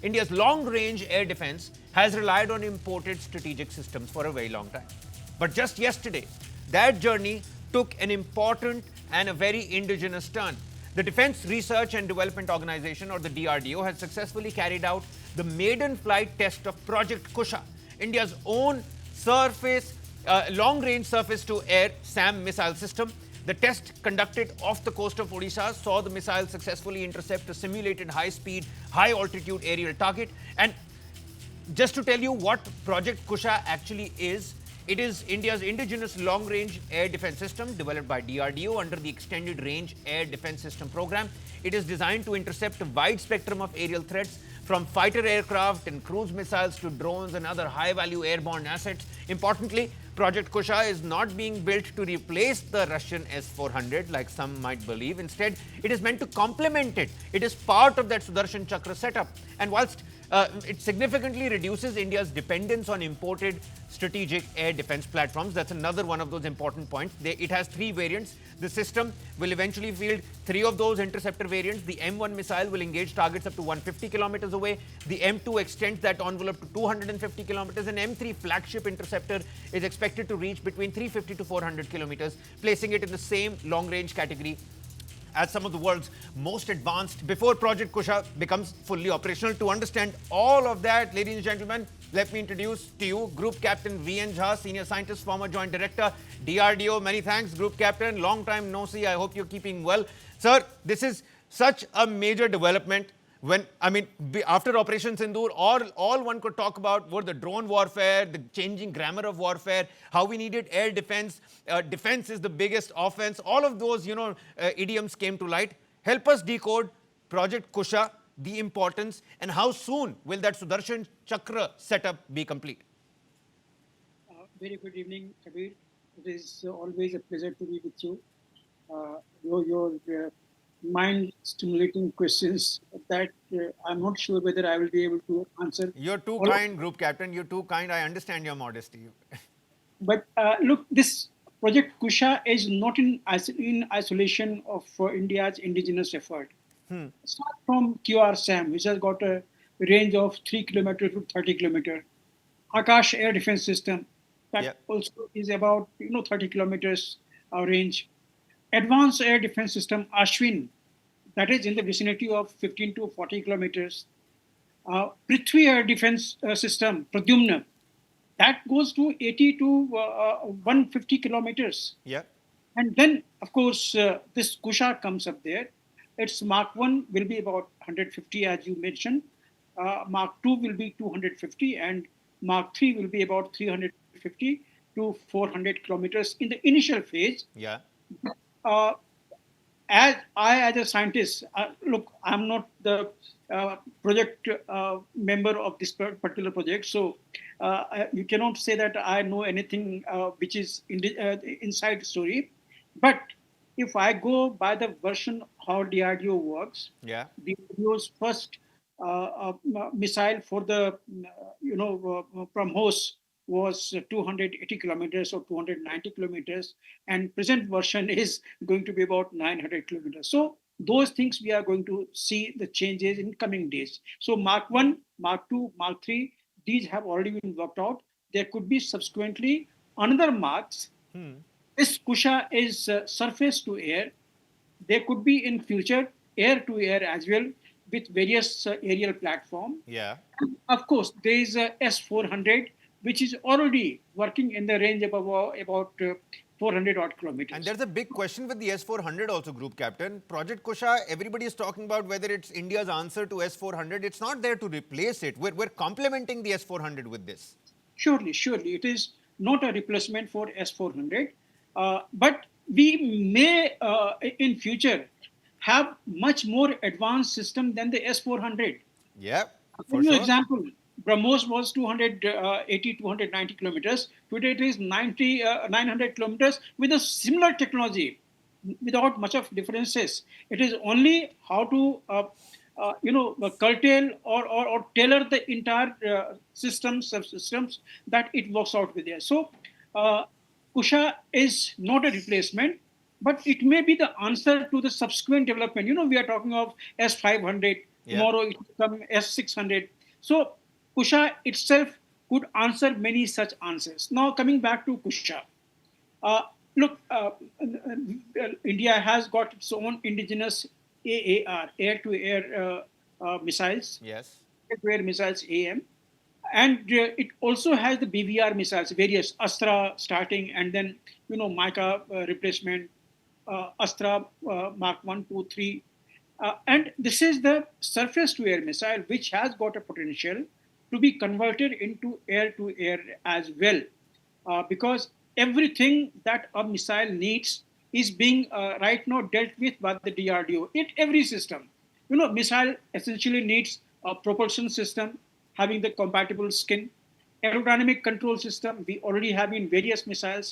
India's long-range air defense has relied on imported strategic systems for a very long time. But just yesterday, that journey took an important and a very indigenous turn. The Defense Research and Development Organization, or the DRDO, has successfully carried out the maiden flight test of Project Kusha, India's own long-range surface-to-air SAM missile system. The test conducted off the coast of Odisha saw the missile successfully intercept a simulated high-speed, high-altitude aerial target. And just to tell you what Project Kusha actually is, it is India's indigenous long-range air defense system developed by DRDO under the Extended Range Air Defense System program. It is designed to intercept a wide spectrum of aerial threats, from fighter aircraft and cruise missiles to drones and other high-value airborne assets. Importantly, Project Kusha is not being built to replace the Russian S-400 like some might believe. Instead, it is meant to complement it. It is part of that Sudarshan Chakra setup. And whilst it significantly reduces India's dependence on imported strategic air defense platforms. That's another one of those important points. It has 3 variants. The system will eventually field 3 of those interceptor variants. The M1 missile will engage targets up to 150 kilometers away. The M2 extends that envelope to 250 kilometers. And M3 flagship interceptor is expected to reach between 350 to 400 kilometers, placing it in the same long-range category as some of the world's most advanced before Project Kusha becomes fully operational. To understand all of that, ladies and gentlemen, let me introduce to you Group Captain V.N. Jha, Senior Scientist, former Joint Director, DRDO. Many thanks, Group Captain. Long time no see. I hope you're keeping well. Sir, this is such a major development. After Operation Sindoor, all one could talk about were the drone warfare, the changing grammar of warfare, how we needed air defense. Defense is the biggest offense. All of those, idioms came to light. Help us decode Project Kusha, the importance, and how soon will that Sudarshan Chakra setup be complete? Very good evening, Kabir. It is always a pleasure to be with you. Your mind-stimulating questions that I'm not sure whether I will be able to answer. You're too kind, Group Captain. You're too kind. I understand your modesty. But look, this Project Kusha is not in isolation of India's indigenous effort. Start from QRSAM, which has got a range of 3 kilometers to 30 kilometers. Akash Air Defense System, that also is about 30 kilometers range. Advanced Air Defense System Ashwin, that is in the vicinity of 15 to 40 kilometers. Prithvi Air Defense System Pradyumna, that goes to 80 to 150 kilometers. Yeah. And then, of course, this Kusha comes up there. Its Mark 1 will be about 150, as you mentioned. Mark 2 will be 250, and Mark 3 will be about 350 to 400 kilometers in the initial phase. Yeah. As a scientist, look, I'm not the project member of this particular project, so you cannot say that I know anything which is inside the story. But if I go by the version how DRDO works, DRDO's first missile for the BrahMos was 280 kilometers or 290 kilometers, and present version is going to be about 900 kilometers. So those things we are going to see the changes in coming days. So Mark 1, Mark 2, Mark 3, these have already been worked out. There could be subsequently another marks. This Kusha is surface to air. There could be in future air to air as well with various aerial platform. Yeah. And of course, there is a S-400, which is already working in the range of about 400 odd kilometers. And there's a big question with the S-400 also, Group Captain. Project Kusha, everybody is talking about whether it's India's answer to S-400. It's not there to replace it. We're complementing the S-400 with this. Surely. It is not a replacement for S-400. But we may, in future, have much more advanced system than the S-400. Yeah, for sure. Example, BrahMos was 280, 290 kilometers. Today it is 900 kilometers with a similar technology, without much of differences. It is only how to, curtail or tailor the entire subsystems that it works out with there. So, Kusha is not a replacement, but it may be the answer to the subsequent development. We are talking of S-500, Yeah. Tomorrow it will come S-600. So Kusha itself could answer many such answers. Now coming back to Kusha. Uh, look, India has got its own indigenous AAR, air-to-air missiles, Yes. air-to-air missiles AM, and it also has the BVR missiles, various Astra starting, and then Mica replacement, Astra Mark 1, 2, 3. And this is the surface-to-air missile, which has got a potential to be converted into air-to-air as well, because everything that a missile needs is being right now dealt with by the DRDO in every system. Missile essentially needs a propulsion system having the compatible skin, aerodynamic control system we already have in various missiles,